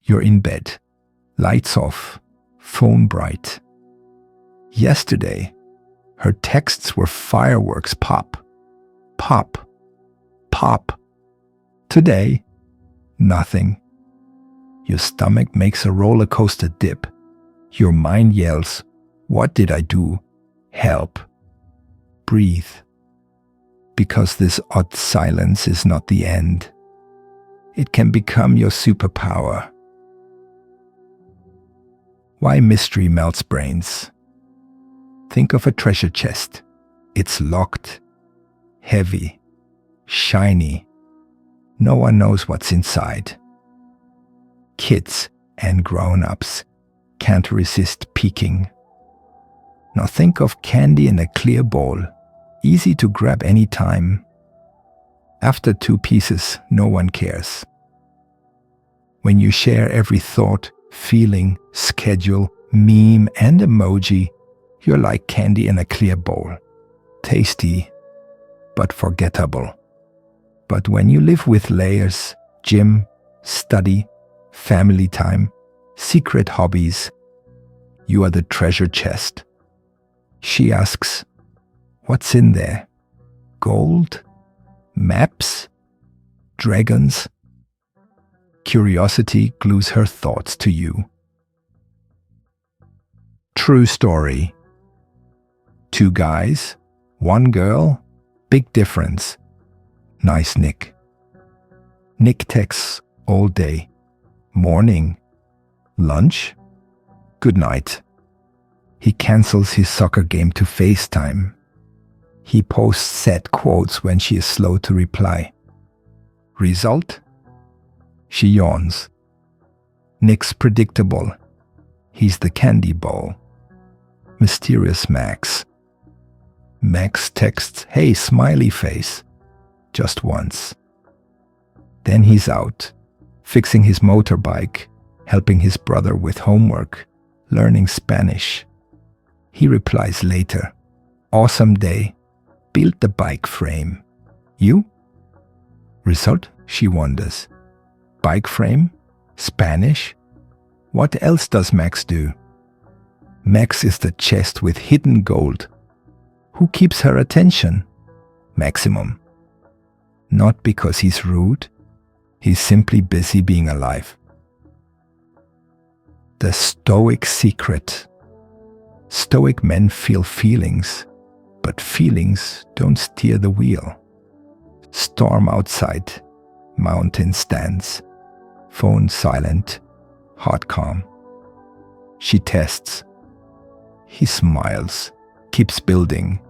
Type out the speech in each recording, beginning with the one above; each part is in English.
You're in bed, lights off, phone bright. Yesterday, her texts were fireworks pop, pop, pop. Today, nothing. Your stomach makes a roller coaster dip. Your mind yells, "What did I do? Help." Breathe. Because this odd silence is not the end. It can become your superpower. Why mystery melts brains? Think of a treasure chest. It's locked, heavy, shiny. No one knows what's inside. Kids and grown-ups can't resist peeking. Now think of candy in a clear bowl, easy to grab any time. After 2 pieces, no one cares. When you share every thought, feeling, schedule, meme, and emoji, you're like candy in a clear bowl. Tasty, but forgettable. But when you live with layers, gym, study, family time, secret hobbies, you are the treasure chest. She asks, "What's in there? Gold? Maps? Dragons?" Curiosity glues her thoughts to you. True story. 2 guys, 1 girl, big difference. Nice Nick. Nick texts all day. Morning. Lunch. Good night. He cancels his soccer game to FaceTime. He posts sad quotes when she is slow to reply. Result? She yawns. Nick's predictable. He's the candy bowl. Mysterious Max. Max texts, "Hey, smiley face," just once. Then he's out, fixing his motorbike, helping his brother with homework, learning Spanish. He replies later, "Awesome day. Built the bike frame. You?" Result? She wonders. Bike frame? Spanish? What else does Max do? Max is the chest with hidden gold. Who keeps her attention? Maximum. Not because he's rude. He's simply busy being alive. The Stoic secret. Stoic men feel feelings, but feelings don't steer the wheel. Storm outside, mountain stands, phone silent, heart calm. She tests. He smiles, keeps building.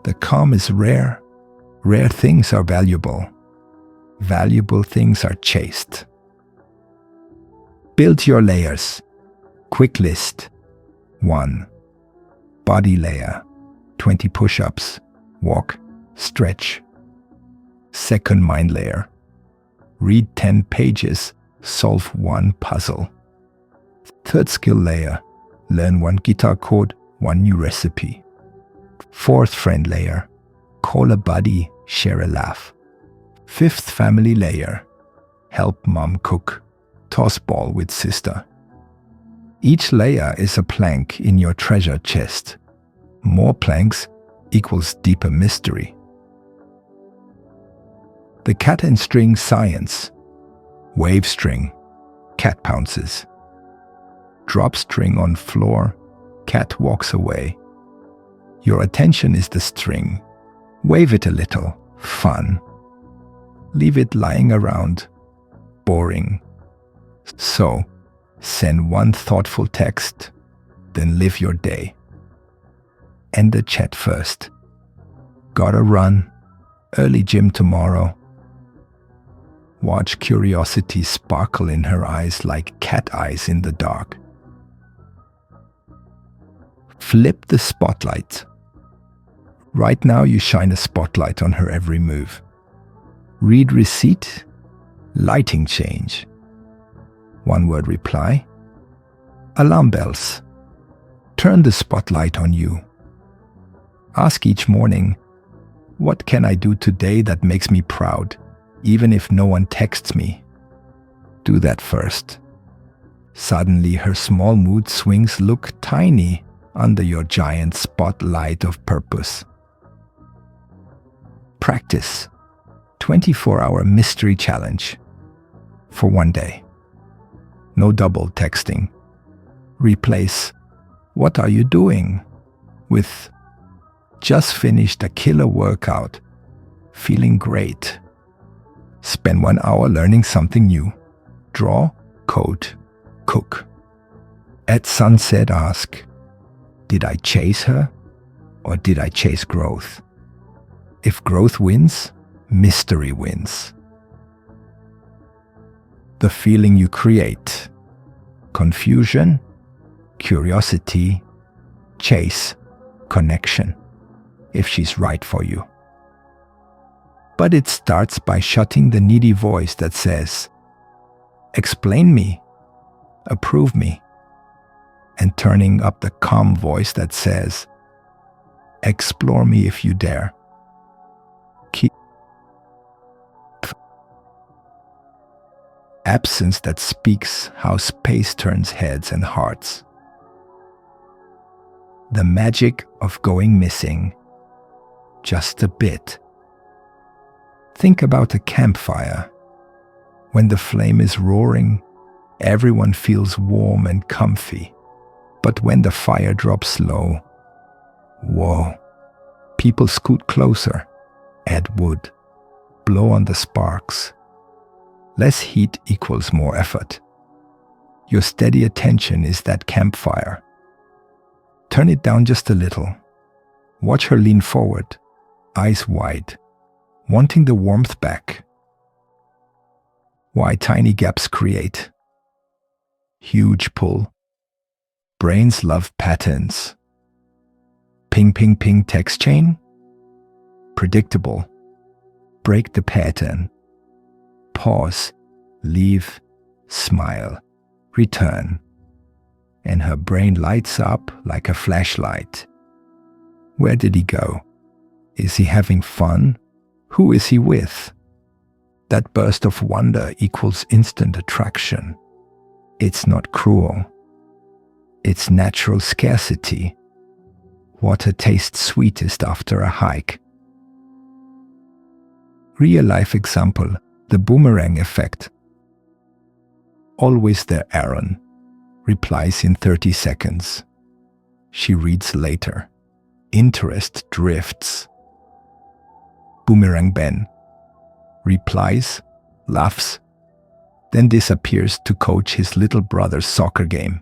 The calm is rare. Rare things are valuable. Valuable things are chased. Build your layers. Quick list. 1. Body layer. 20 push-ups. Walk. Stretch. 2nd mind layer. Read 10 pages. Solve 1 puzzle. 3rd skill layer. Learn 1 guitar chord, 1 new recipe. 4th friend layer. Call a buddy, share a laugh. 5th family layer. Help mom cook. Toss ball with sister. Each layer is a plank in your treasure chest. More planks equals deeper mystery. The cat and string science. Wave string. Cat pounces. Drop string on floor. Cat walks away. Your attention is the string. Wave it a little. Fun. Leave it lying around. Boring. So, send 1 thoughtful text, then live your day. End the chat first. Gotta run. Early gym tomorrow. Watch curiosity sparkle in her eyes like cat eyes in the dark. Flip the spotlight. Right now you shine a spotlight on her every move. Read receipt. Lighting change. 1-word reply. Alarm bells. Turn the spotlight on you. Ask each morning, what can I do today that makes me proud, even if no one texts me? Do that first. Suddenly her small mood swings look tiny under your giant spotlight of purpose. Practice 24-hour mystery challenge for 1 day. No double texting. Replace "What are you doing?" with "Just finished a killer workout. Feeling great." Spend 1 hour learning something new. Draw, code, cook. At sunset ask, did I chase her or did I chase growth? If growth wins, mystery wins. The feeling you create. Confusion, curiosity, chase, connection. If she's right for you. But it starts by shutting the needy voice that says, explain me, approve me, and turning up the calm voice that says, explore me if you dare. Keep absence that speaks how space turns heads and hearts. The magic of going missing, just a bit. Think about a campfire. When the flame is roaring, everyone feels warm and comfy. But when the fire drops low, whoa, people scoot closer, add wood, blow on the sparks. Less heat equals more effort. Your steady attention is that campfire. Turn it down just a little. Watch her lean forward, eyes wide, wanting the warmth back. Why tiny gaps create huge pull. Brains love patterns. Ping, ping, ping text chain. Predictable. Break the pattern. Pause, leave, smile, return. And her brain lights up like a flashlight. Where did he go? Is he having fun? Who is he with? That burst of wonder equals instant attraction. It's not cruel. It's natural scarcity. Water tastes sweetest after a hike. Real life example, the boomerang effect. Always there, Aaron. Replies in 30 seconds. She reads later. Interest drifts. Boomerang Ben. Replies, laughs, then disappears to coach his little brother's soccer game.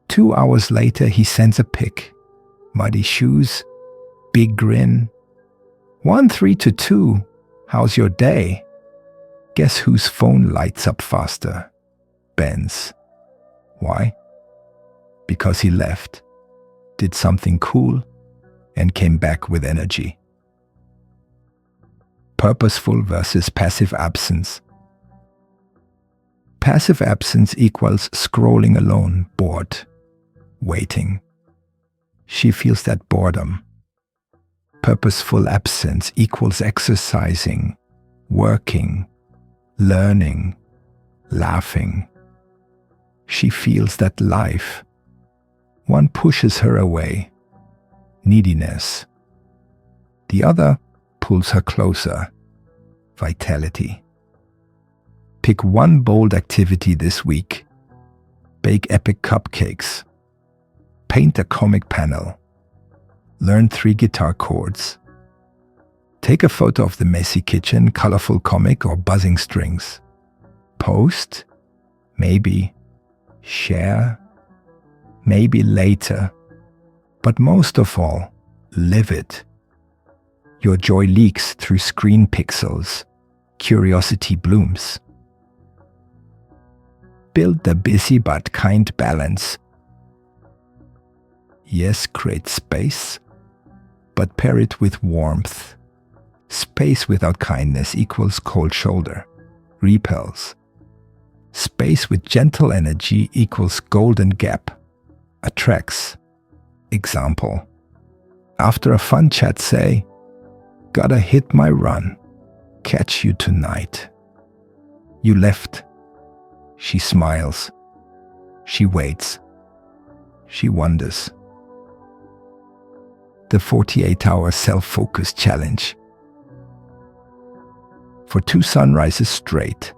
2 hours later, he sends a pic. Muddy shoes, big grin. 1-3-2. How's your day? Guess whose phone lights up faster? Ben's. Why? Because he left, did something cool, and came back with energy. Purposeful versus passive absence. Passive absence equals scrolling alone, bored, waiting. She feels that boredom. Purposeful absence equals exercising, working, learning, laughing. She feels that life. One pushes her away, neediness. The other pulls her closer, vitality. Pick one bold activity this week. Bake epic cupcakes. Paint a comic panel. Learn 3 guitar chords. Take a photo of the messy kitchen, colorful comic, or buzzing strings. Post? Maybe. Share? Maybe later. But most of all, live it. Your joy leaks through screen pixels. Curiosity blooms. Build the busy but kind balance. Yes, create space, but pair it with warmth. Space without kindness equals cold shoulder, repels. Space with gentle energy equals golden gap, attracts. Example. After a fun chat, say, gotta hit my run. Catch you tonight. You left. She smiles. She waits. She wonders. The 48-hour self-focus challenge. For 2 sunrises straight.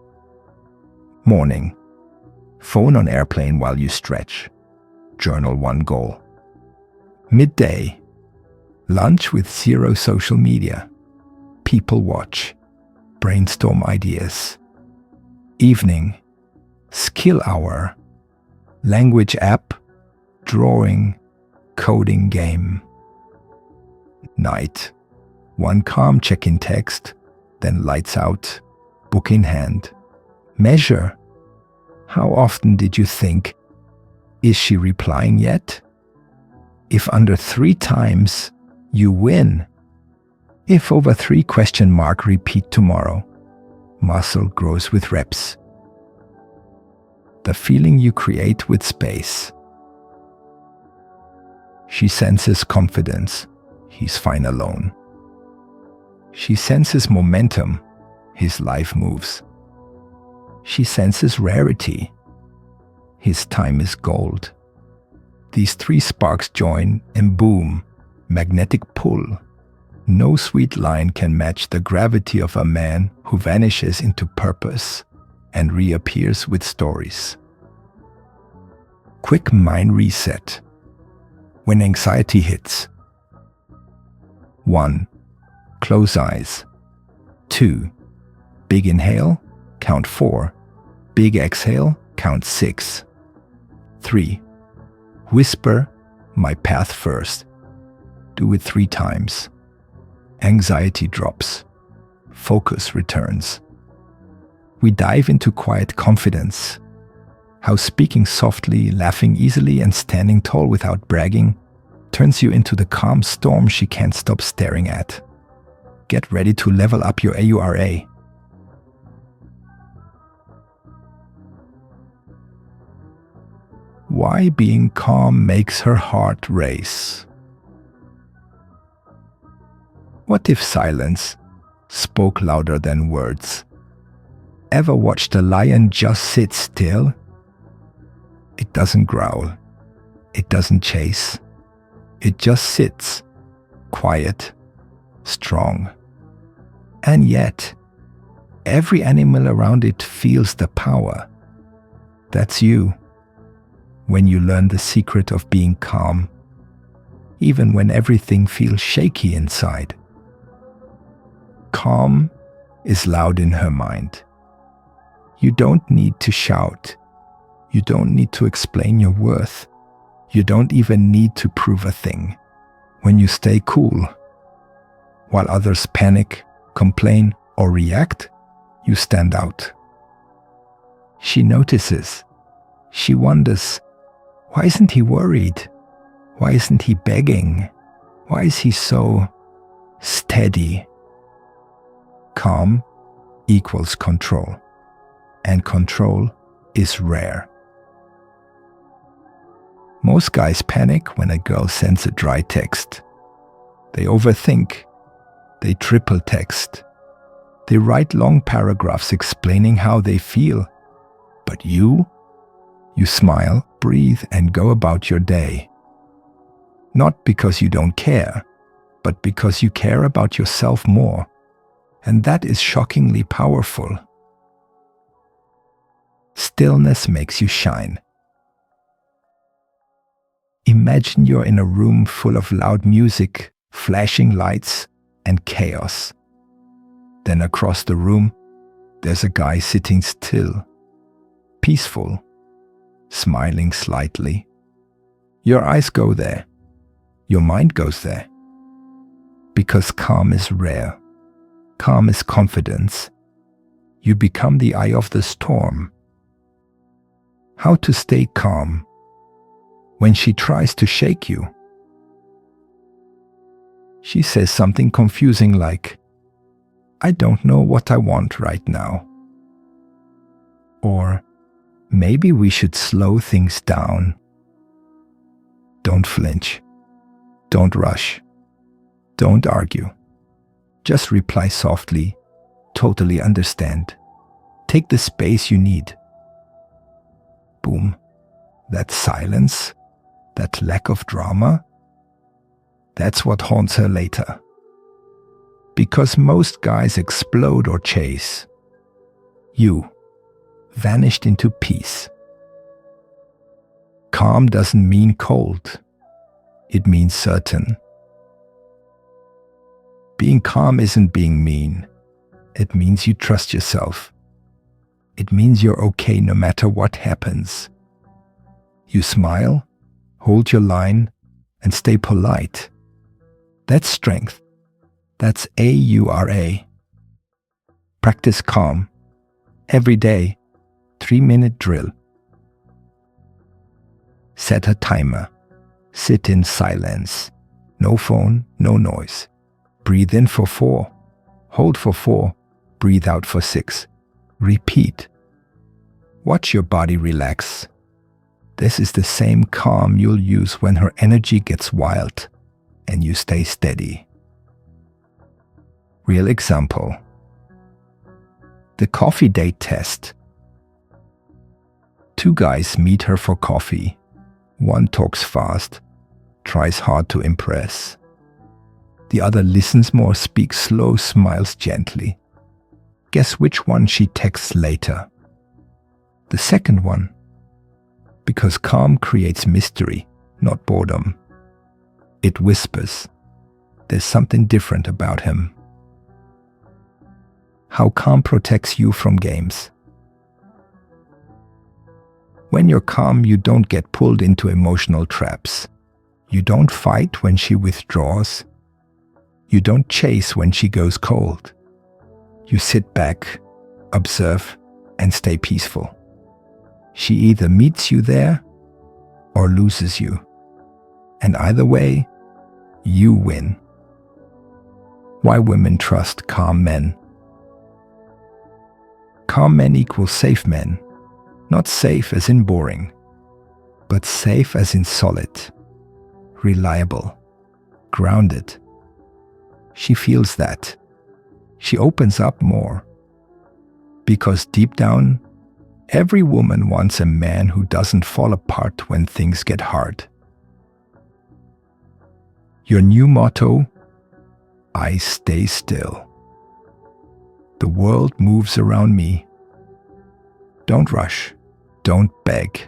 Morning. Phone on airplane while you stretch. Journal 1 goal. Midday. Lunch with 0 social media. People watch. Brainstorm ideas. Evening. Skill hour. Language app. Drawing. Coding game. Night. 1 calm check-in text. Then lights out. Book in hand. Measure. How often did you think, is she replying yet? If under 3 times, you win. If over 3 ? Repeat tomorrow. Muscle grows with reps. The feeling you create with space. She senses confidence. He's fine alone. She senses momentum. His life moves. She senses rarity. His time is gold. These 3 sparks join and boom, magnetic pull. No sweet line can match the gravity of a man who vanishes into purpose and reappears with stories. Quick mind reset. When anxiety hits. 1. Close eyes. 2. Big inhale, count 4. Big exhale, count 6. 3. Whisper, my path first. Do it 3 times. Anxiety drops. Focus returns. We dive into quiet confidence. How speaking softly, laughing easily, and standing tall without bragging turns you into the calm storm she can't stop staring at. Get ready to level up your AURA. Why being calm makes her heart race. What if silence spoke louder than words? Ever watched a lion just sit still? It doesn't growl. It doesn't chase. It just sits, quiet, strong. And yet, every animal around it feels the power. That's you. When you learn the secret of being calm, even when everything feels shaky inside. Calm is loud in her mind. You don't need to shout. You don't need to explain your worth. You don't even need to prove a thing. When you stay cool, while others panic, complain, or react, you stand out. She notices. She wonders, why isn't he worried? Why isn't he begging? Why is he so steady? Calm equals control, and control is rare. Most guys panic when a girl sends a dry text. They overthink. They triple text. They write long paragraphs explaining how they feel. But you smile, breathe, and go about your day. Not because you don't care, but because you care about yourself more. And that is shockingly powerful. Stillness makes you shine. Imagine you're in a room full of loud music, flashing lights, and chaos. Then across the room, there's a guy sitting still, peaceful, smiling slightly. Your eyes go there. Your mind goes there. Because calm is rare. Calm is confidence. You become the eye of the storm. How to stay calm when she tries to shake you. She says something confusing like, I don't know what I want right now. Or, maybe we should slow things down. Don't flinch. Don't rush. Don't argue. Just reply softly, totally understand. Take the space you need. Boom. that silence, that lack of drama, that's what haunts her later. Because most guys explode or chase. You vanished into peace. Calm doesn't mean cold. It means certain. Being calm isn't being mean. It means you trust yourself. It means you're okay no matter what happens. You smile, hold your line, and stay polite. That's strength. That's AURA. Practice calm. Every day, 3-minute drill. Set a timer. Sit in silence. No phone, no noise. Breathe in for 4. Hold for 4. Breathe out for 6. Repeat. Watch your body relax. This is the same calm you'll use when her energy gets wild and you stay steady. Real example. The coffee date test. 2 guys meet her for coffee. One talks fast, tries hard to impress. The other listens more, speaks slow, smiles gently. Guess which one she texts later? The second one. Because calm creates mystery, not boredom. It whispers. There's something different about him. How calm protects you from games. When you're calm, you don't get pulled into emotional traps. You don't fight when she withdraws. You don't chase when she goes cold. You sit back, observe, and stay peaceful. She either meets you there or loses you. And either way, you win. Why women trust calm men. Calm men equal safe men. Not safe as in boring, but safe as in solid, reliable, grounded. She feels that. She opens up more. Because deep down, every woman wants a man who doesn't fall apart when things get hard. Your new motto: I stay still. The world moves around me. Don't rush. Don't beg.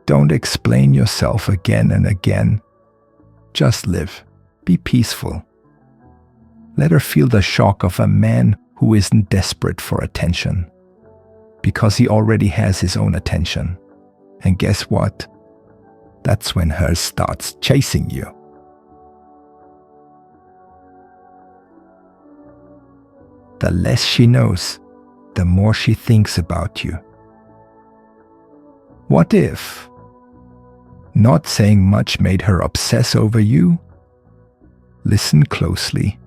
Don't explain yourself again and again. Just live. Be peaceful. Let her feel the shock of a man who isn't desperate for attention, because he already has his own attention. And guess what? That's when hers starts chasing you. The less she knows, the more she thinks about you. What if not saying much made her obsess over you? Listen closely.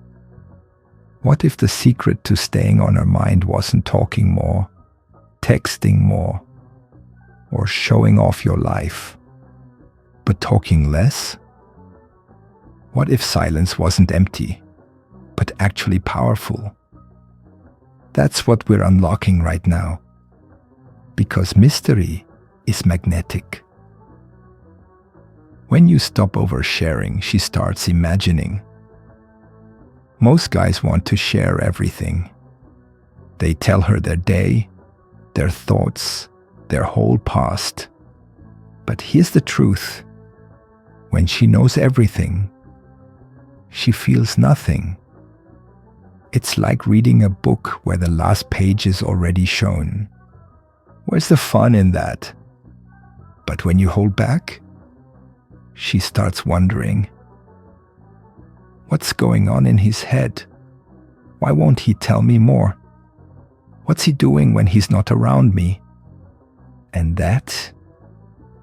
What if the secret to staying on her mind wasn't talking more, texting more, or showing off your life, but talking less? What if silence wasn't empty, but actually powerful? That's what we're unlocking right now. Because mystery is magnetic. When you stop oversharing, she starts imagining. Most guys want to share everything. They tell her their day, their thoughts, their whole past. But here's the truth. When she knows everything, she feels nothing. It's like reading a book where the last page is already shown. Where's the fun in that? But when you hold back, she starts wondering, what's going on in his head? Why won't he tell me more? What's he doing when he's not around me? And that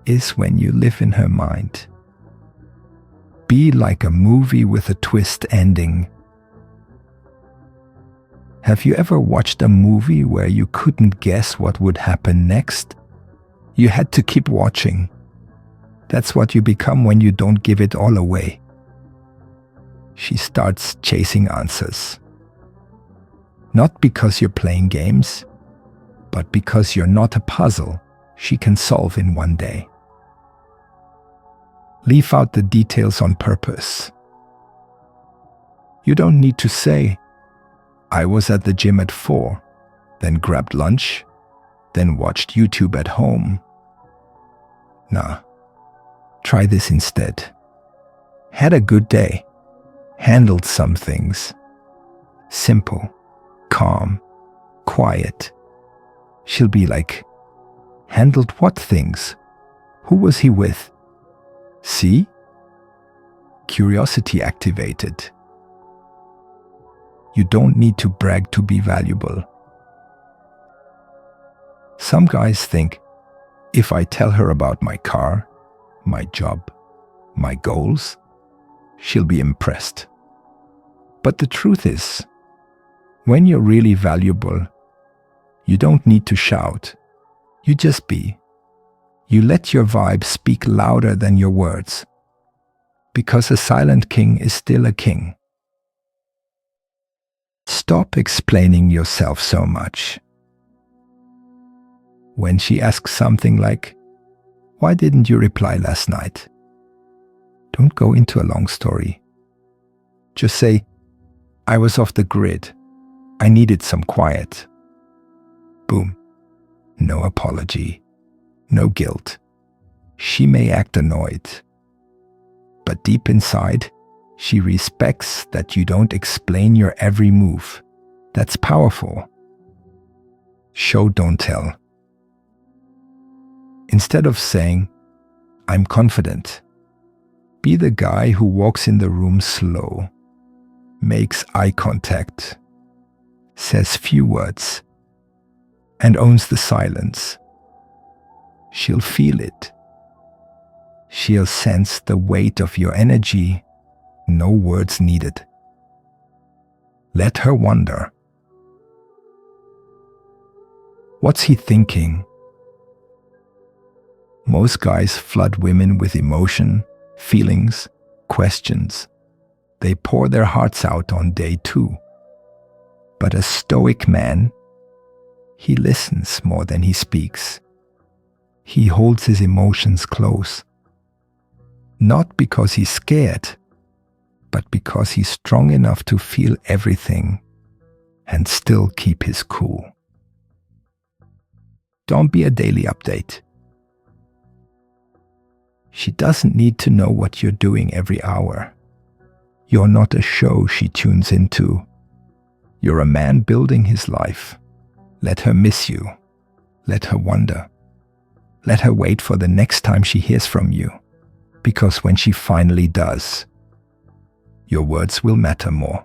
is when you live in her mind. Be like a movie with a twist ending. Have you ever watched a movie where you couldn't guess what would happen next? You had to keep watching. That's what you become when you don't give it all away. She starts chasing answers. Not because you're playing games, but because you're not a puzzle she can solve in one day. Leave out the details on purpose. You don't need to say, I was at the gym at 4, then grabbed lunch, then watched YouTube at home. Nah, try this instead. Had a good day. Handled some things. Simple, calm, quiet. She'll be like, handled what things? Who was he with? See? Curiosity activated. You don't need to brag to be valuable. Some guys think, if I tell her about my car, my job, my goals, she'll be impressed. But the truth is, when you're really valuable, you don't need to shout. You just be. You let your vibe speak louder than your words. Because a silent king is still a king. Stop explaining yourself so much. When she asks something like, why didn't you reply last night? Don't go into a long story. Just say, I was off the grid. I needed some quiet. Boom. No apology. No guilt. She may act annoyed. But deep inside, she respects that you don't explain your every move. That's powerful. Show, don't tell. Instead of saying, I'm confident, be the guy who walks in the room slow, makes eye contact, says few words, and owns the silence. She'll feel it. She'll sense the weight of your energy, no words needed. Let her wonder. What's he thinking? Most guys flood women with emotion, feelings, questions. They pour their hearts out on day 2. But a stoic man, he listens more than he speaks. He holds his emotions close. Not because he's scared, but because he's strong enough to feel everything and still keep his cool. Don't be a daily update. She doesn't need to know what you're doing every hour. You're not a show she tunes into. You're a man building his life. Let her miss you. Let her wonder. Let her wait for the next time she hears from you. Because when she finally does, your words will matter more.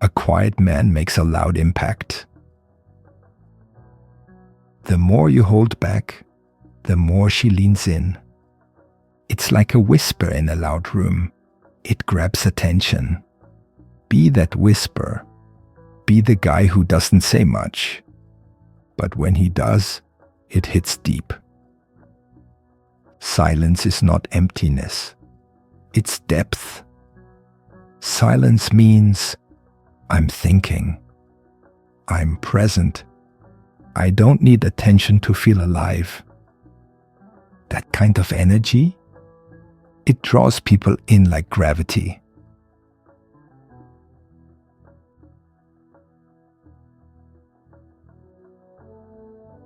A quiet man makes a loud impact. The more you hold back, the more she leans in. It's like a whisper in a loud room. It grabs attention. Be that whisper. Be the guy who doesn't say much. But when he does, it hits deep. Silence is not emptiness. It's depth. Silence means I'm thinking. I'm present. I don't need attention to feel alive. That kind of energy, it draws people in like gravity.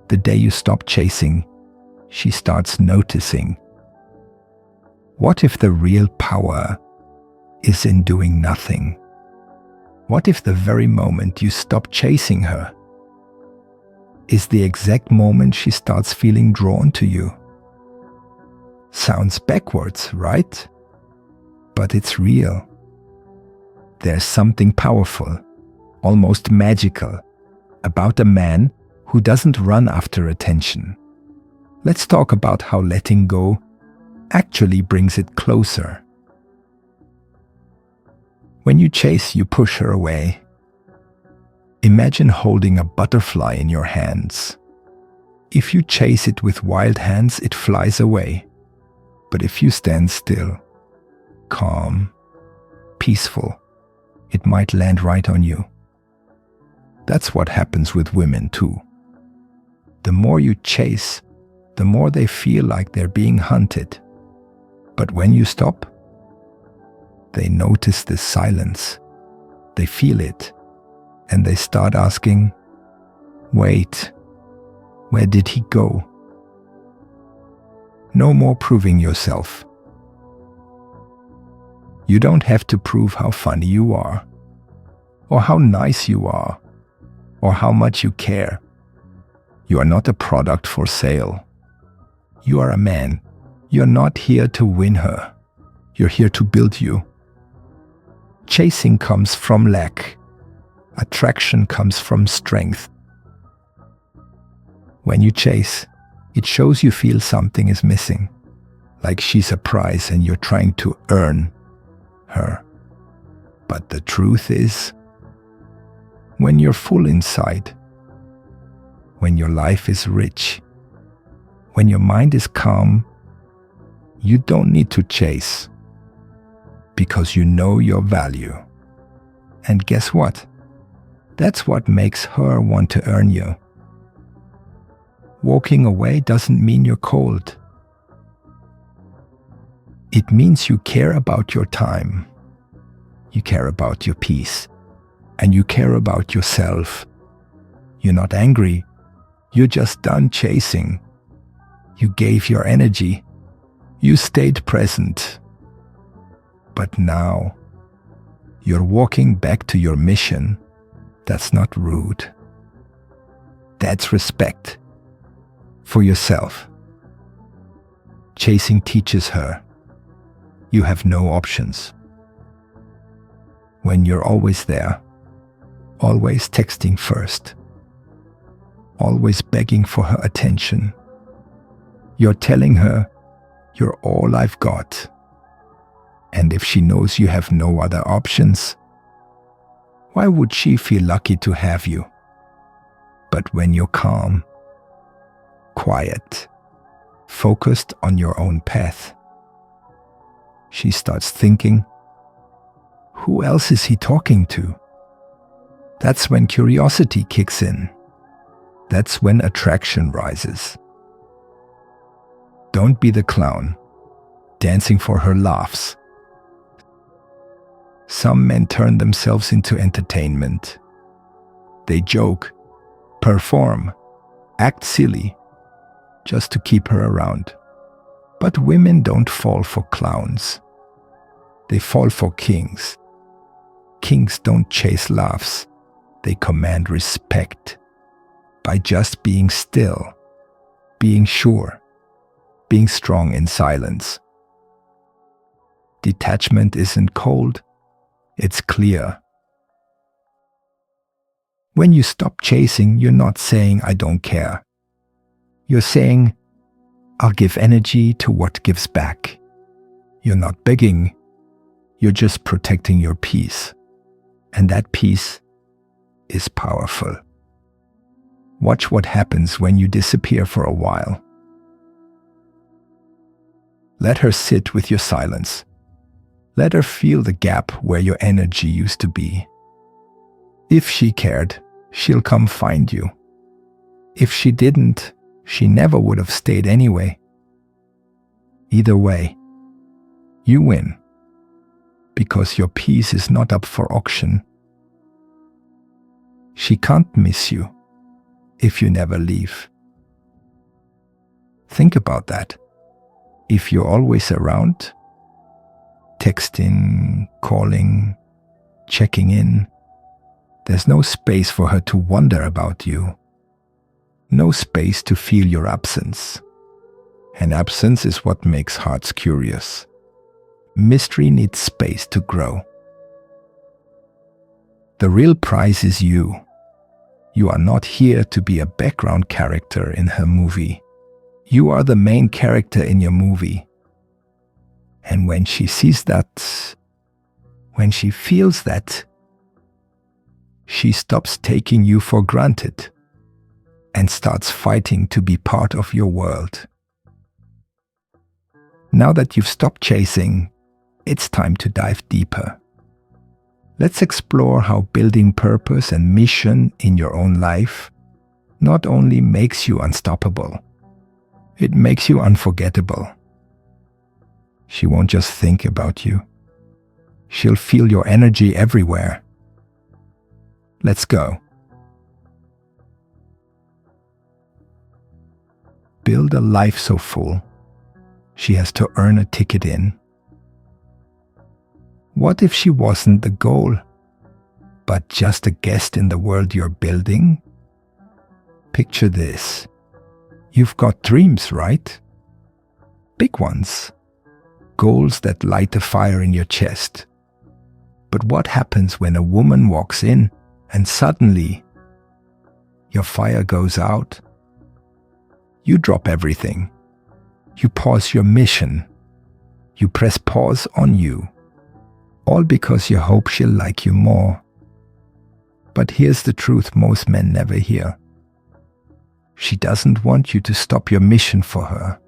The day you stop chasing, she starts noticing. What if the real power is in doing nothing? What if the very moment you stop chasing her is the exact moment she starts feeling drawn to you? Sounds backwards, right? But it's real. There's something powerful, almost magical, about a man who doesn't run after attention. Let's talk about how letting go actually brings it closer. When you chase, you push her away. Imagine holding a butterfly in your hands. If you chase it with wild hands, it flies away. But if you stand still, calm, peaceful, it might land right on you. That's what happens with women too. The more you chase, the more they feel like they're being hunted. But when you stop, they notice this silence. They feel it. And they start asking, wait, where did he go? No more proving yourself. You don't have to prove how funny you are, or how nice you are, or how much you care. You are not a product for sale. You are a man. You're not here to win her. You're here to build you. Chasing comes from lack. Attraction comes from strength. When you chase, it shows you feel something is missing, like she's a prize and you're trying to earn her. But the truth is, when you're full inside, when your life is rich, when your mind is calm, you don't need to chase, because you know your value. And guess what? That's what makes her want to earn you. Walking away doesn't mean you're cold. It means you care about your time. You care about your peace. And you care about yourself. You're not angry. You're just done chasing. You gave your energy. You stayed present. But now, you're walking back to your mission. That's not rude. That's respect for yourself. Chasing teaches her you have no options. When you're always there, always texting first, always begging for her attention, you're telling her you're all I've got. And if she knows you have no other options, why would she feel lucky to have you? But when you're calm, quiet, focused on your own path, she starts thinking, who else is he talking to? That's when curiosity kicks in. That's when attraction rises. Don't be the clown, dancing for her laughs. Some men turn themselves into entertainment. They joke, perform, act silly, just to keep her around. But women don't fall for clowns. They fall for kings. Kings don't chase laughs. They command respect by just being still, being sure, being strong in silence. Detachment isn't cold. It's clear. When you stop chasing, you're not saying, I don't care. You're saying, I'll give energy to what gives back. You're not begging. You're just protecting your peace. And that peace is powerful. Watch what happens when you disappear for a while. Let her sit with your silence. Let her feel the gap where your energy used to be. If she cared, she'll come find you. If she didn't, she never would have stayed anyway. Either way, you win, because your peace is not up for auction. She can't miss you if you never leave. Think about that. If you're always around, texting, calling, checking in, there's no space for her to wonder about you. No space to feel your absence. And absence is what makes hearts curious. Mystery needs space to grow. The real prize is you. You are not here to be a background character in her movie. You are the main character in your movie. And when she sees that, when she feels that, she stops taking you for granted and starts fighting to be part of your world. Now that you've stopped chasing, it's time to dive deeper. Let's explore how building purpose and mission in your own life not only makes you unstoppable, it makes you unforgettable. She won't just think about you. She'll feel your energy everywhere. Let's go. Build a life so full, she has to earn a ticket in. What if she wasn't the goal, but just a guest in the world you're building? Picture this. You've got dreams, right? Big ones. Goals that light a fire in your chest. But what happens when a woman walks in and suddenly your fire goes out? You drop everything. You pause your mission. You press pause on you. All because you hope she'll like you more. But here's the truth most men never hear. She doesn't want you to stop your mission for her.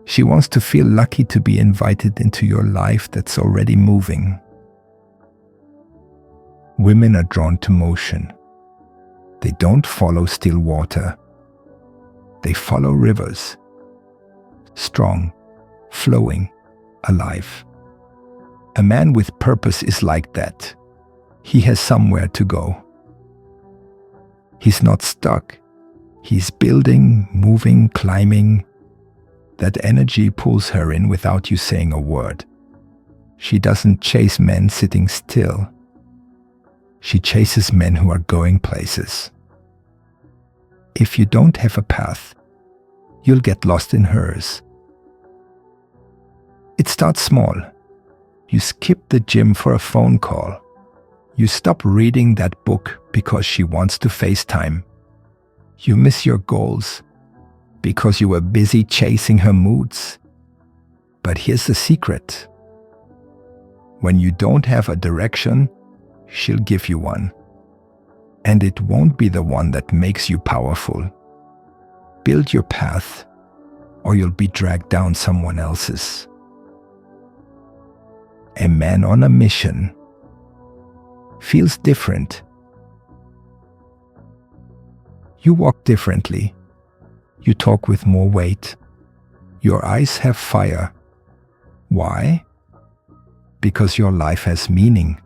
She wants to feel lucky to be invited into your life that's already moving. Women are drawn to motion. They don't follow still water. They follow rivers. Strong, flowing, alive. A man with purpose is like that. He has somewhere to go. He's not stuck. He's building, moving, climbing. That energy pulls her in without you saying a word. She doesn't chase men sitting still. She chases men who are going places. If you don't have a path, you'll get lost in hers. It starts small. You skip the gym for a phone call. You stop reading that book because she wants to FaceTime. You miss your goals because you were busy chasing her moods. But here's the secret. When you don't have a direction, she'll give you one. And it won't be the one that makes you powerful. Build your path, or you'll be dragged down someone else's. A man on a mission feels different. You walk differently. You talk with more weight. Your eyes have fire. Why? Because your life has meaning.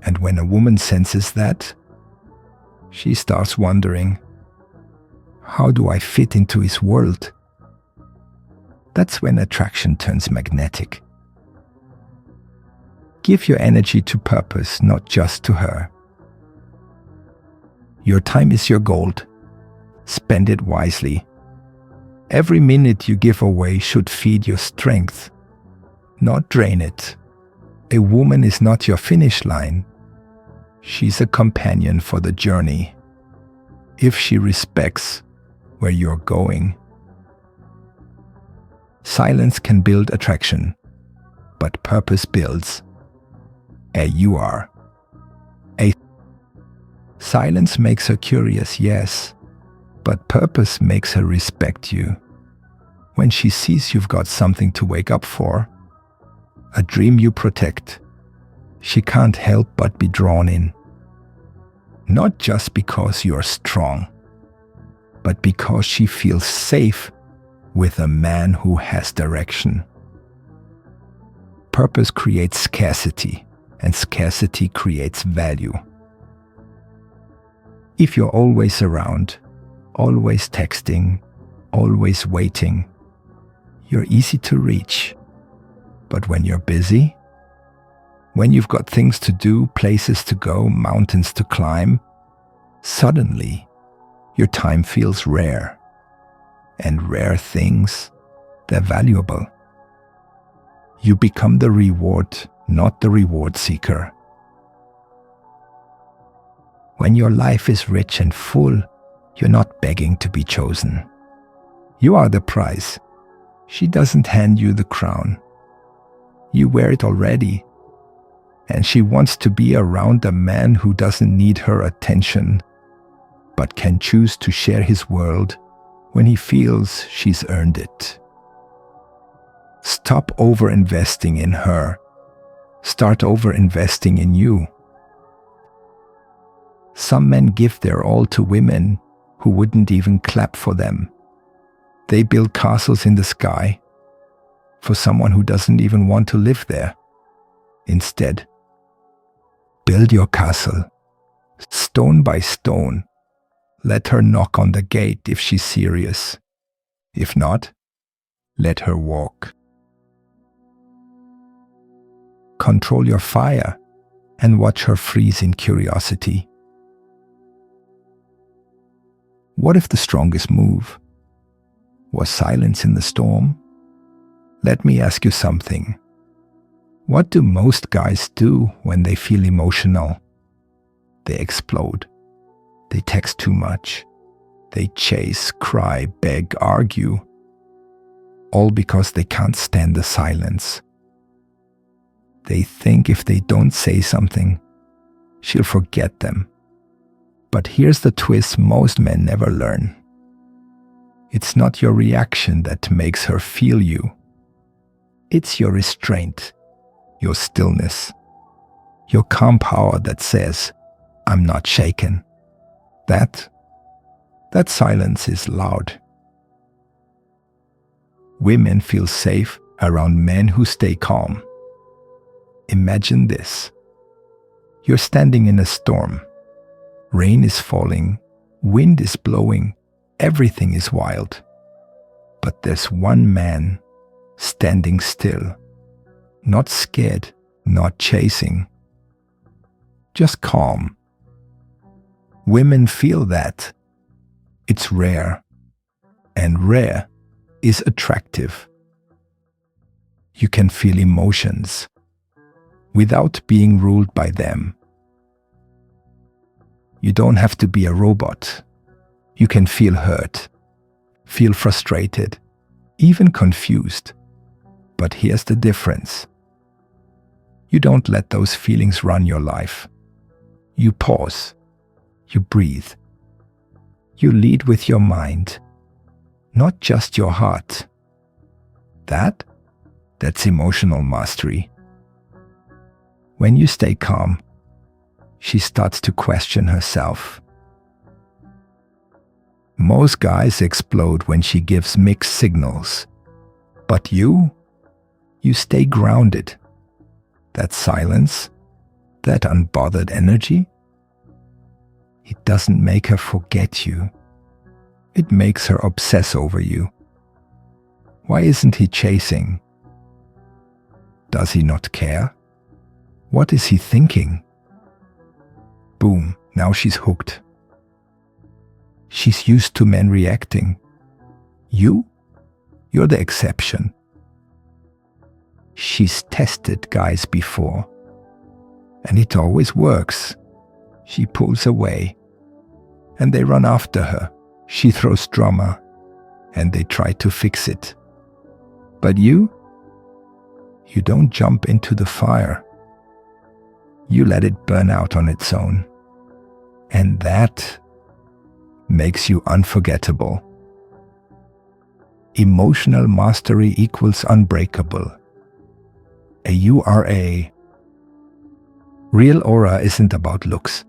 And when a woman senses that, she starts wondering, how do I fit into his world? That's when attraction turns magnetic. Give your energy to purpose, not just to her. Your time is your gold. Spend it wisely. Every minute you give away should feed your strength, not drain it. A woman is not your finish line. She's a companion for the journey, if she respects where you're going. Silence can build attraction, but purpose builds. You are. Silence makes her curious, yes, but purpose makes her respect you. When she sees you've got something to wake up for, a dream you protect, she can't help but be drawn in. Not just because you're strong, but because she feels safe with a man who has direction. Purpose creates scarcity, and scarcity creates value. If you're always around, always texting, always waiting, you're easy to reach. But when you're busy, when you've got things to do, places to go, mountains to climb, suddenly your time feels rare. And rare things, they're valuable. You become the reward, not the reward seeker. When your life is rich and full, you're not begging to be chosen. You are the prize. She doesn't hand you the crown. You wear it already. And she wants to be around a man who doesn't need her attention, but can choose to share his world when he feels she's earned it. Stop over-investing in her. Start over-investing in you. Some men give their all to women who wouldn't even clap for them. They build castles in the sky, for someone who doesn't even want to live there. Instead, build your castle, stone by stone. Let her knock on the gate if she's serious. If not, let her walk. Control your fire and watch her freeze in curiosity. What if the strongest move was silence in the storm? Let me ask you something. What do most guys do when they feel emotional? They explode. They text too much. They chase, cry, beg, argue. All because they can't stand the silence. They think if they don't say something, she'll forget them. But here's the twist most men never learn. It's not your reaction that makes her feel you. It's your restraint, your stillness, your calm power that says, I'm not shaken. That silence is loud. Women feel safe around men who stay calm. Imagine this. You're standing in a storm. Rain is falling, wind is blowing, everything is wild. But there's one man standing still, not scared, not chasing, just calm. Women feel that. It's rare, and rare is attractive. You can feel emotions without being ruled by them. You don't have to be a robot. You can feel hurt, feel frustrated, even confused. But here's the difference. You don't let those feelings run your life. You pause. You breathe. You lead with your mind, not just your heart. That's emotional mastery. When you stay calm, she starts to question herself. Most guys explode when she gives mixed signals. But you stay grounded. That silence, that unbothered energy, it doesn't make her forget you. It makes her obsess over you. Why isn't he chasing? Does he not care? What is he thinking? Boom, now she's hooked. She's used to men reacting. You're the exception. She's tested guys before, and it always works. She pulls away, and they run after her. She throws drama, and they try to fix it. But you don't jump into the fire. You let it burn out on its own. And that makes you unforgettable. Emotional mastery equals unbreakable. You are a real aura isn't about looks.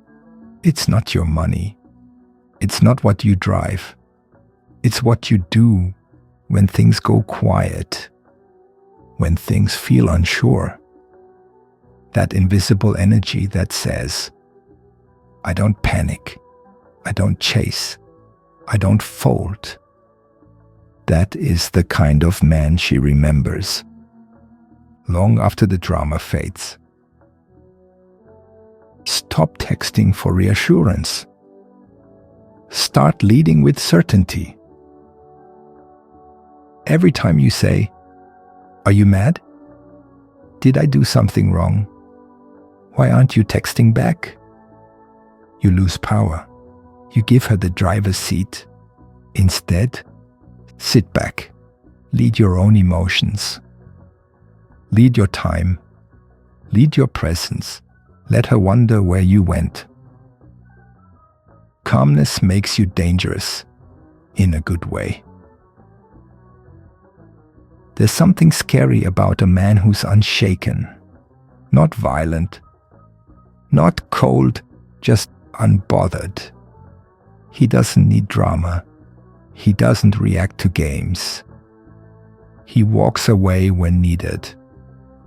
It's not your money. It's not what you drive. It's what you do when things go quiet, when things feel unsure. That invisible energy that says, I don't panic, I don't chase, I don't fold. That is the kind of man she remembers, long after the drama fades. Stop texting for reassurance. Start leading with certainty. Every time you say, "Are you mad? Did I do something wrong? Why aren't you texting back?" You lose power. You give her the driver's seat. Instead, sit back. Lead your own emotions. Lead your time. Lead your presence. Let her wonder where you went. Calmness makes you dangerous, in a good way. There's something scary about a man who's unshaken, not violent, not cold, just unbothered. He doesn't need drama. He doesn't react to games. He walks away when needed,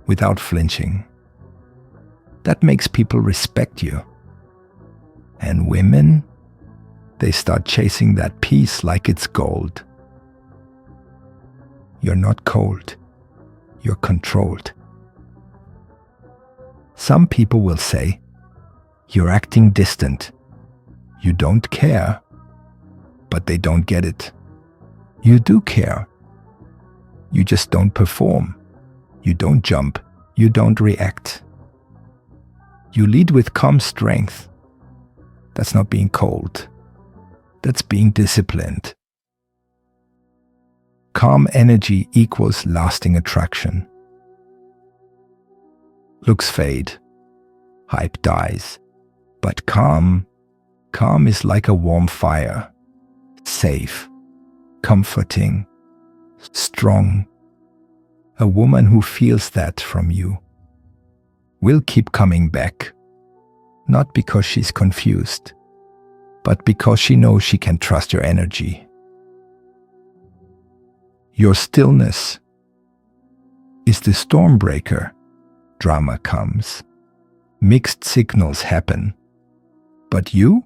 without flinching. That makes people respect you. And women, they start chasing that peace like it's gold. You're not cold. You're controlled. Some people will say, you're acting distant. You don't care. But they don't get it. You do care. You just don't perform. You don't jump. You don't react. You lead with calm strength. That's not being cold. That's being disciplined. Calm energy equals lasting attraction. Looks fade. Hype dies. But calm is like a warm fire. Safe. Comforting. Strong. A woman who feels that from you will keep coming back. Not because she's confused, but because she knows she can trust your energy. Your stillness is the storm breaker. Drama comes. Mixed signals happen. But you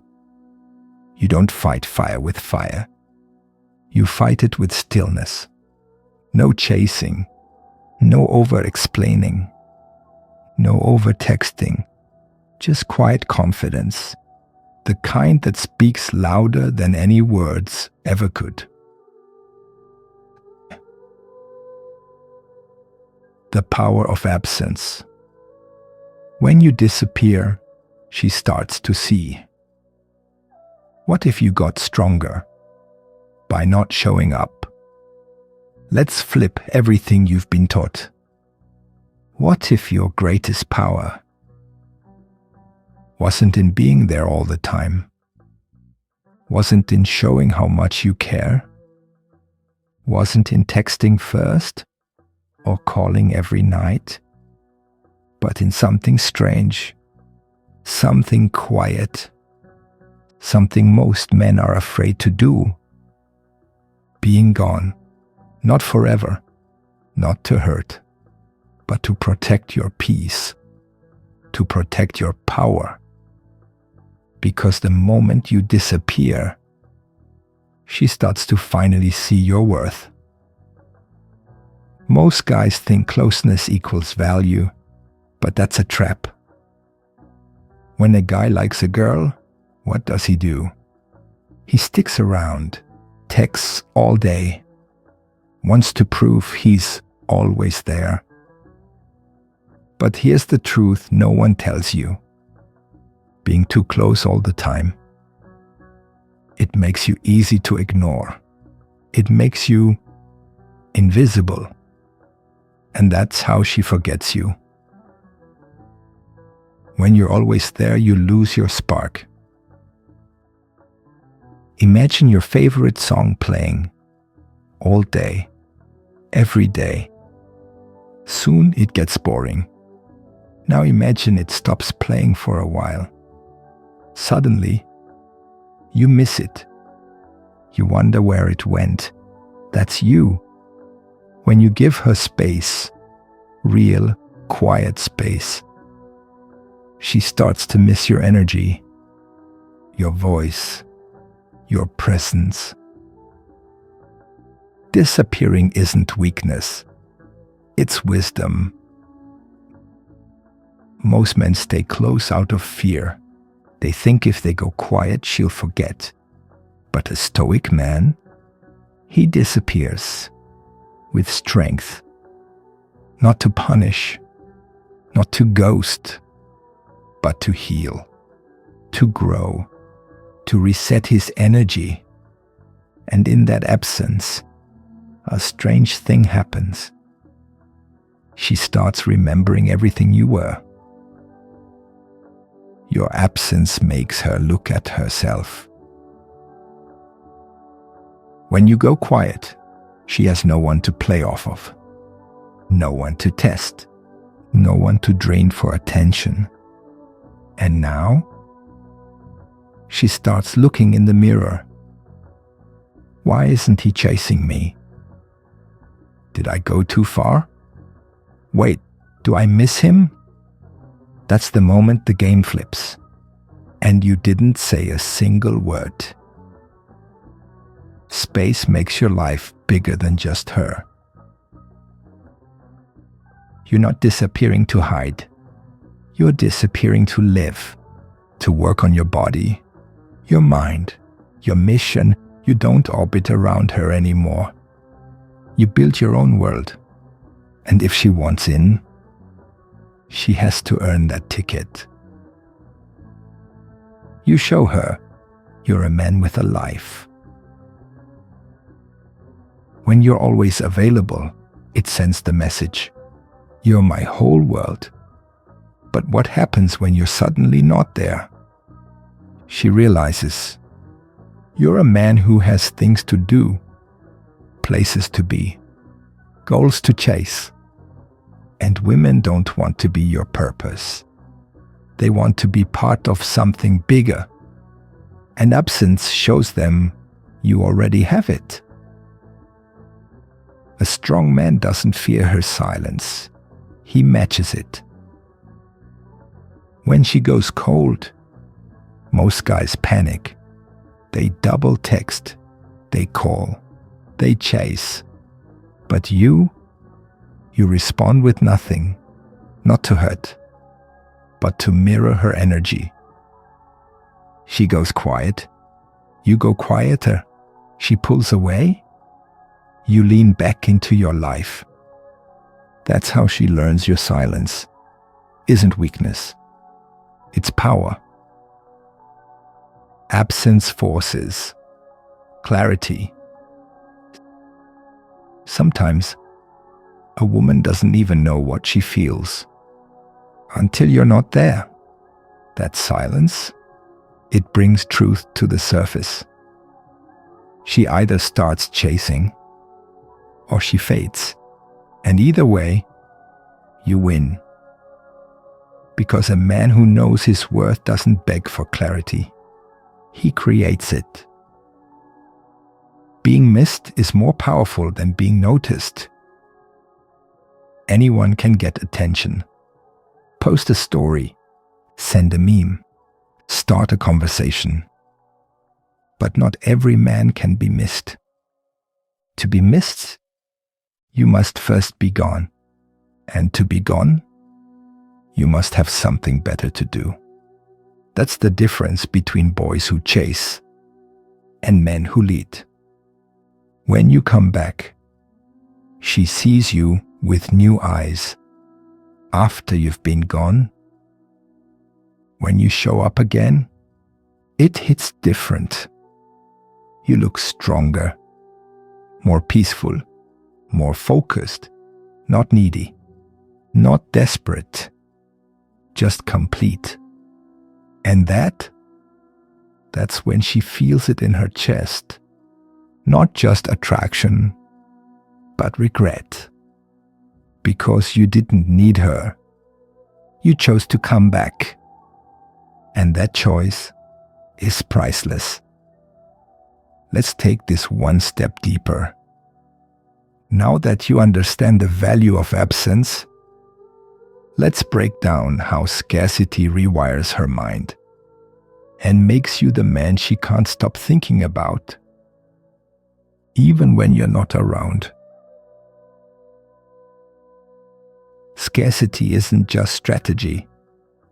don't fight fire with fire. You fight it with stillness. No chasing. No over-explaining. No over-texting. Just quiet confidence. The kind that speaks louder than any words ever could. The power of absence. When you disappear, she starts to see. What if you got stronger by not showing up? Let's flip everything you've been taught. What if your greatest power wasn't in being there all the time? Wasn't in showing how much you care? Wasn't in texting first or calling every night? But in something strange, something quiet, something most men are afraid to do. Being gone, not forever, not to hurt, but to protect your peace, to protect your power. Because the moment you disappear, she starts to finally see your worth. Most guys think closeness equals value, but that's a trap. When a guy likes a girl, what does he do? He sticks around, texts all day, wants to prove he's always there. But here's the truth no one tells you. Being too close all the time, it makes you easy to ignore. It makes you invisible. And that's how she forgets you. When you're always there, you lose your spark. Imagine your favorite song playing all day, every day. Soon it gets boring. Now imagine it stops playing for a while. Suddenly, you miss it. You wonder where it went. That's you. When you give her space, real, quiet space, she starts to miss your energy, your voice, your presence. Disappearing isn't weakness. It's wisdom. Most men stay close out of fear. They think if they go quiet, she'll forget. But a stoic man, he disappears with strength. Not to punish, not to ghost, but to heal, to grow, to reset his energy. And in that absence, a strange thing happens. She starts remembering everything you were. Your absence makes her look at herself. When you go quiet, she has no one to play off of, no one to test, no one to drain for attention. And now, she starts looking in the mirror. Why isn't he chasing me? Did I go too far? Wait, do I miss him? That's the moment the game flips. And you didn't say a single word. Space makes your life bigger than just her. You're not disappearing to hide. You're disappearing to live, to work on your body, your mind, your mission. You don't orbit around her anymore. You build your own world. And if she wants in, she has to earn that ticket. You show her you're a man with a life. When you're always available, it sends the message, you're my whole world. But what happens when you're suddenly not there? She realizes you're a man who has things to do, places to be, goals to chase. And women don't want to be your purpose. They want to be part of something bigger. And absence shows them you already have it. A strong man doesn't fear her silence. He matches it. When she goes cold, most guys panic. They double text, they call, they chase. But you respond with nothing, not to hurt, but to mirror her energy. She goes quiet, you go quieter. She pulls away, you lean back into your life. That's how she learns your silence isn't weakness, it's power. Absence forces clarity. Sometimes a woman doesn't even know what she feels until you're not there. That silence, it brings truth to the surface. She either starts chasing or she fades. And either way, you win. Because a man who knows his worth doesn't beg for clarity. He creates it. Being missed is more powerful than being noticed. Anyone can get attention. Post a story, send a meme, start a conversation. But not every man can be missed. To be missed, you must first be gone. And to be gone, you must have something better to do. That's the difference between boys who chase and men who lead. When you come back, she sees you with new eyes. After you've been gone, when you show up again, it hits different. You look stronger, more peaceful, more focused, not needy, not desperate, just complete. And that's when she feels it in her chest. Not just attraction, but regret. Because you didn't need her. You chose to come back. And that choice is priceless. Let's take this one step deeper. Now that you understand the value of absence, let's break down how scarcity rewires her mind and makes you the man she can't stop thinking about, even when you're not around. Scarcity isn't just strategy,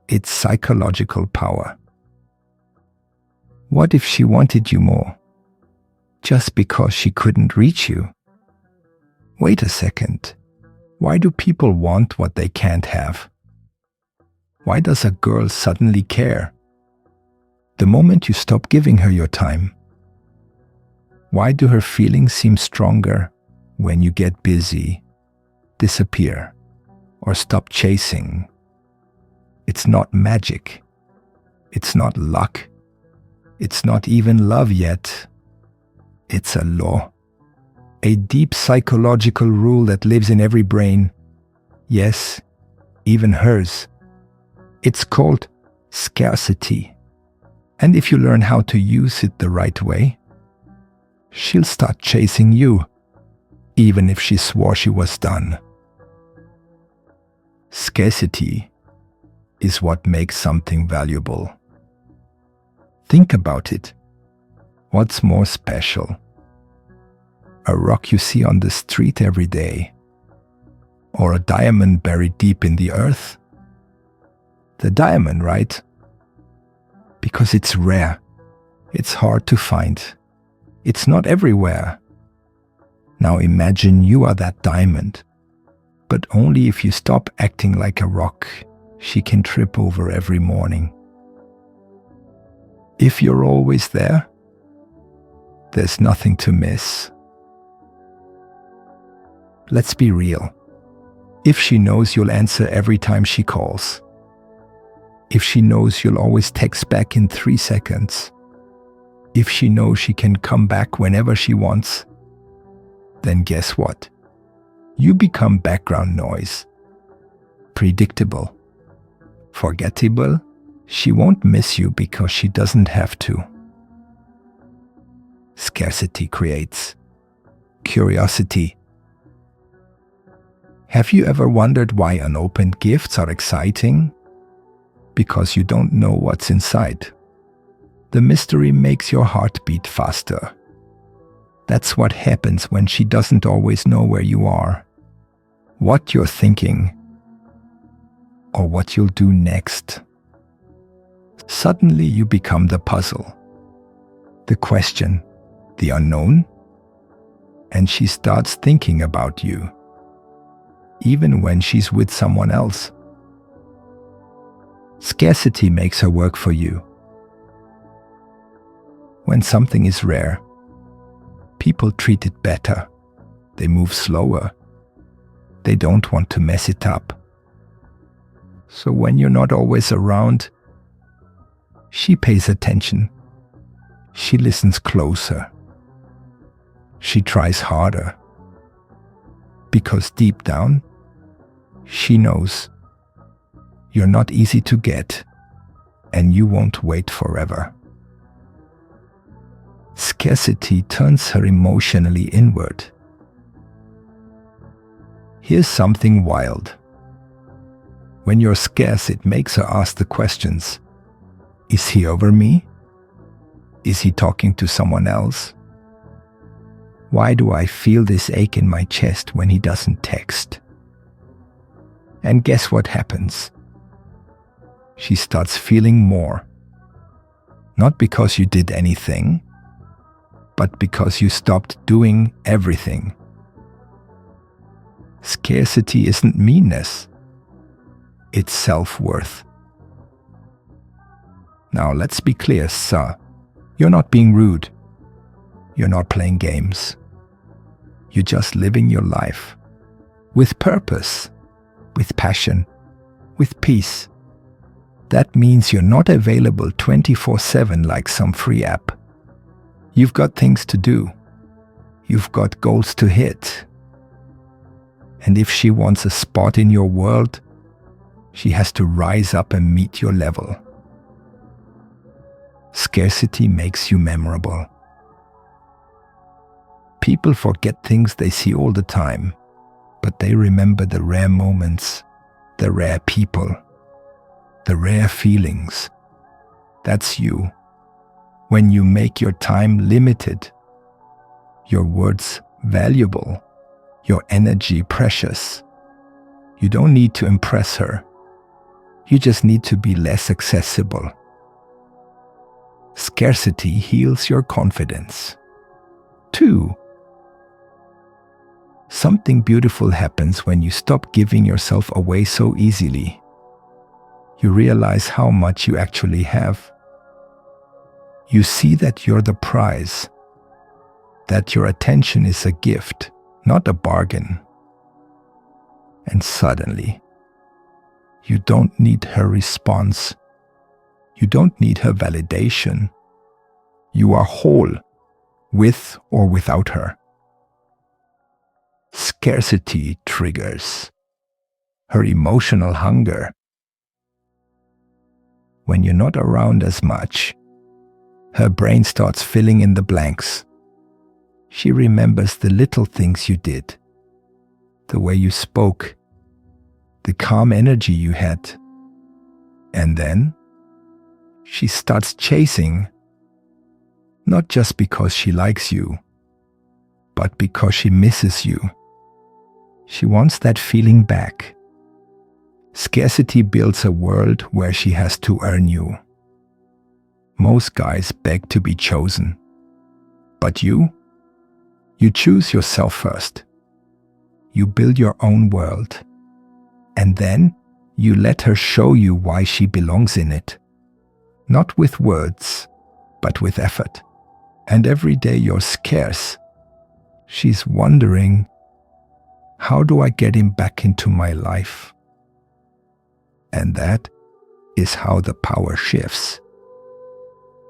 it's psychological power. What if she wanted you more, just because she couldn't reach you? Wait a second. Why do people want what they can't have? Why does a girl suddenly care? The moment you stop giving her your time. Why do her feelings seem stronger when you get busy, disappear, or stop chasing? It's not magic. It's not luck. It's not even love yet. It's a law. A deep psychological rule that lives in every brain. Yes, even hers. It's called scarcity. And if you learn how to use it the right way, she'll start chasing you. even if she swore she was done. Scarcity is what makes something valuable. Think about it. What's more special? A rock you see on the street every day? Or a diamond buried deep in the earth? The diamond, right? Because it's rare. It's hard to find. It's not everywhere. Now imagine you are that diamond, but only if you stop acting like a rock she can trip over every morning. If you're always there, there's nothing to miss. Let's be real. If she knows you'll answer every time she calls, if she knows you'll always text back in 3 seconds, if she knows she can come back whenever she wants, then guess what? You become background noise. Predictable. Forgettable. She won't miss you because she doesn't have to. Scarcity creates curiosity. Have you ever wondered why unopened gifts are exciting? Because you don't know what's inside. The mystery makes your heart beat faster. That's what happens when she doesn't always know where you are, what you're thinking, or what you'll do next. Suddenly you become the puzzle, the question, the unknown, and she starts thinking about you, even when she's with someone else. Scarcity makes her work for you. When something is rare, people treat it better. They move slower. They don't want to mess it up. So when you're not always around, she pays attention. She listens closer. She tries harder. Because deep down, she knows you're not easy to get and you won't wait forever. Scarcity turns her emotionally inward. Here's something wild. When you're scarce, it makes her ask the questions. Is he over me? Is he talking to someone else? Why do I feel this ache in my chest when he doesn't text? And guess what happens? She starts feeling more. Not because you did anything, but because you stopped doing everything. Scarcity isn't meanness. It's self-worth. Now let's be clear, sir. You're not being rude. You're not playing games. You're just living your life. With purpose. With passion. With peace. That means you're not available 24/7 like some free app. You've got things to do. You've got goals to hit. And if she wants a spot in your world, she has to rise up and meet your level. Scarcity makes you memorable. People forget things they see all the time, but they remember the rare moments, the rare people, the rare feelings. That's you. When you make your time limited, your words valuable, your energy precious. You don't need to impress her. You just need to be less accessible. Scarcity heals your confidence. 2. Something beautiful happens when you stop giving yourself away so easily. You realize how much you actually have. You see that you're the prize, that your attention is a gift, not a bargain. And suddenly, you don't need her response. You don't need her validation. You are whole, with or without her. Scarcity triggers her emotional hunger. When you're not around as much, her brain starts filling in the blanks. She remembers the little things you did, the way you spoke, the calm energy you had. And then she starts chasing, not just because she likes you, but because she misses you. She wants that feeling back. Scarcity builds a world where she has to earn you. Most guys beg to be chosen. But you choose yourself first. You build your own world. And then you let her show you why she belongs in it. Not with words, but with effort. And every day you're scarce. She's wondering, how do I get him back into my life? And that is how the power shifts.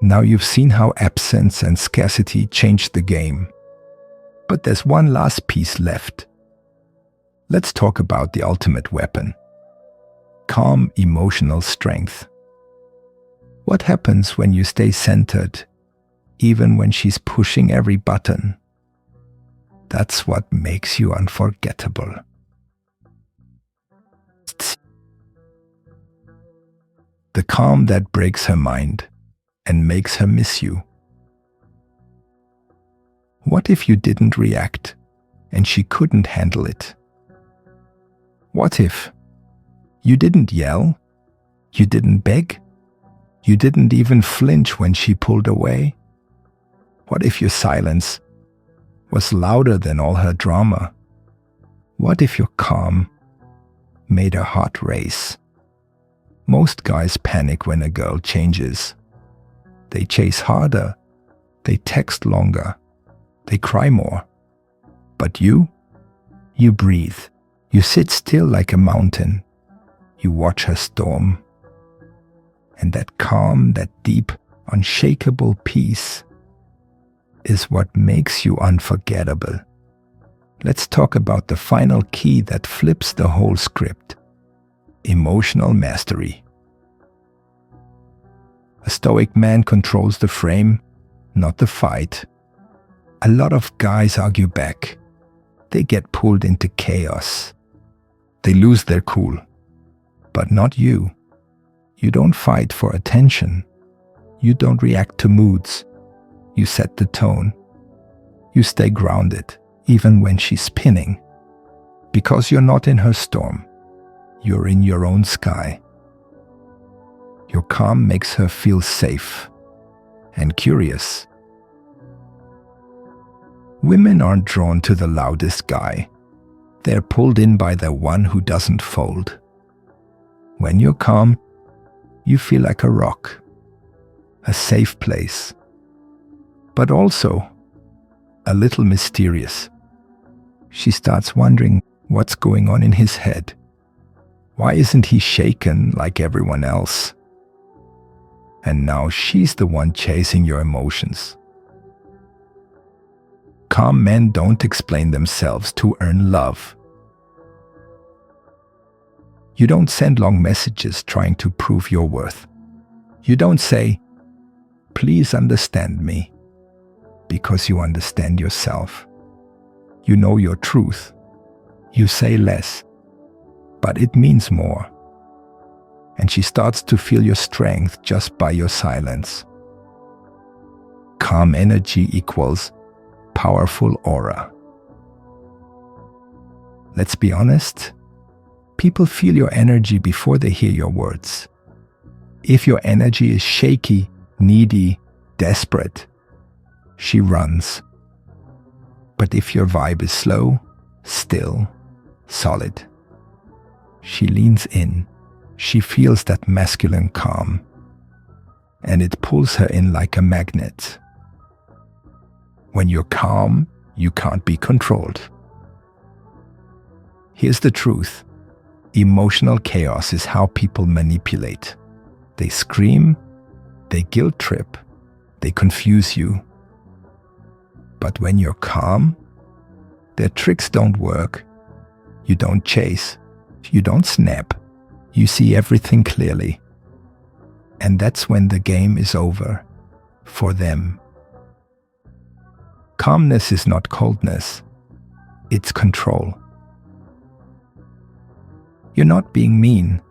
Now you've seen how absence and scarcity changed the game. But there's one last piece left. Let's talk about the ultimate weapon. Calm emotional strength. What happens when you stay centered, even when she's pushing every button? That's what makes you unforgettable. The calm that breaks her mind and makes her miss you. What if you didn't react and she couldn't handle it? What if you didn't yell, you didn't beg, you didn't even flinch when she pulled away? What if your silence was louder than all her drama? What if your calm made her heart race? Most guys panic when a girl changes. They chase harder, they text longer, they cry more. But you breathe. You sit still like a mountain. You watch her storm. And that calm, that deep, unshakable peace is what makes you unforgettable. Let's talk about the final key that flips the whole script. Emotional mastery. A stoic man controls the frame, not the fight. A lot of guys argue back. They get pulled into chaos. They lose their cool. But not you. You don't fight for attention. You don't react to moods. You set the tone. You stay grounded, even when she's spinning. Because you're not in her storm. You're in your own sky. Your calm makes her feel safe and curious. Women aren't drawn to the loudest guy. They're pulled in by the one who doesn't fold. When you're calm, you feel like a rock, a safe place, but also a little mysterious. She starts wondering what's going on in his head. Why isn't he shaken like everyone else? And now she's the one chasing your emotions. Calm men don't explain themselves to earn love. You don't send long messages trying to prove your worth. You don't say, "Please understand me," because you understand yourself. You know your truth. You say less, but it means more. And she starts to feel your strength just by your silence. Calm energy equals powerful aura. Let's be honest, people feel your energy before they hear your words. If your energy is shaky, needy, desperate, she runs. But if your vibe is slow, still, solid, she leans in. She feels that masculine calm, and it pulls her in like a magnet. When you're calm, you can't be controlled. Here's the truth. Emotional chaos is how people manipulate. They scream, they guilt trip, they confuse you. But when you're calm, their tricks don't work. You don't chase, you don't snap. You see everything clearly. And that's when the game is over for them. Calmness is not coldness, it's control. You're not being mean.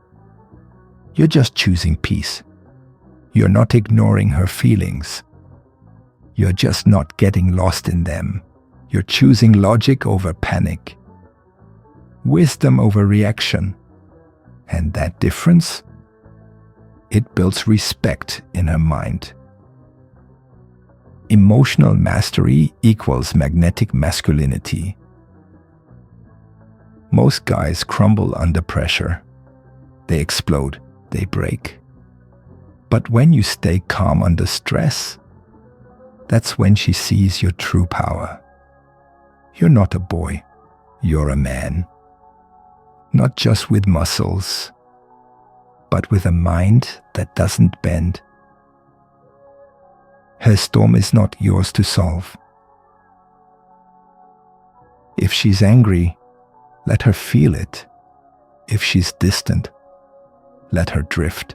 You're just choosing peace. You're not ignoring her feelings. You're just not getting lost in them. You're choosing logic over panic, wisdom over reaction. And that difference? It builds respect in her mind. Emotional mastery equals magnetic masculinity. Most guys crumble under pressure. They explode, they break. But when you stay calm under stress, that's when she sees your true power. You're not a boy, you're a man. Not just with muscles, but with a mind that doesn't bend. Her storm is not yours to solve. If she's angry, let her feel it. If she's distant, let her drift.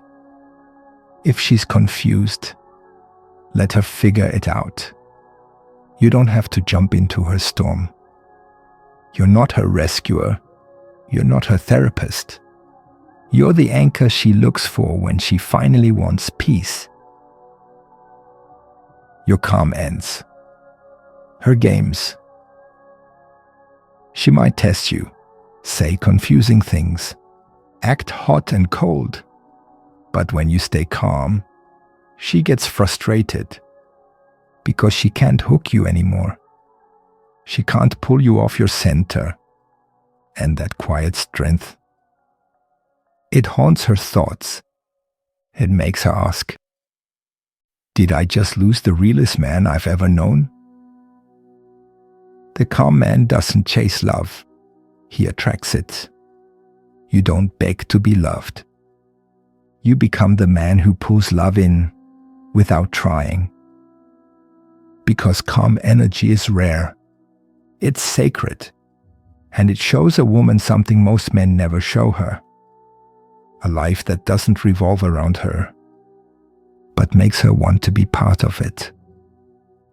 If she's confused, let her figure it out. You don't have to jump into her storm. You're not her rescuer. You're not her therapist. You're the anchor she looks for when she finally wants peace. Your calm ends. Her games. She might test you, say confusing things, act hot and cold. But when you stay calm, she gets frustrated because she can't hook you anymore. She can't pull you off your center. And that quiet strength, it haunts her thoughts. It makes her ask, did I just lose the realest man I've ever known? The calm man doesn't chase love. He attracts it. You don't beg to be loved. You become the man who pulls love in without trying. Because calm energy is rare. It's sacred. And it shows a woman something most men never show her. A life that doesn't revolve around her, but makes her want to be part of it.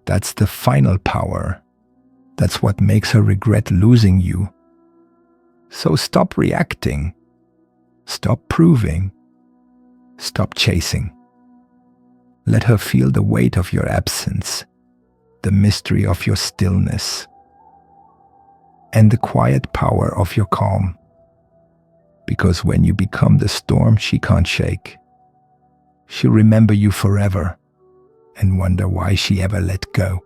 That's the final power. That's what makes her regret losing you. So stop reacting. Stop proving. Stop chasing. Let her feel the weight of your absence, the mystery of your stillness, and the quiet power of your calm. Because when you become the storm she can't shake, she'll remember you forever and wonder why she ever let go.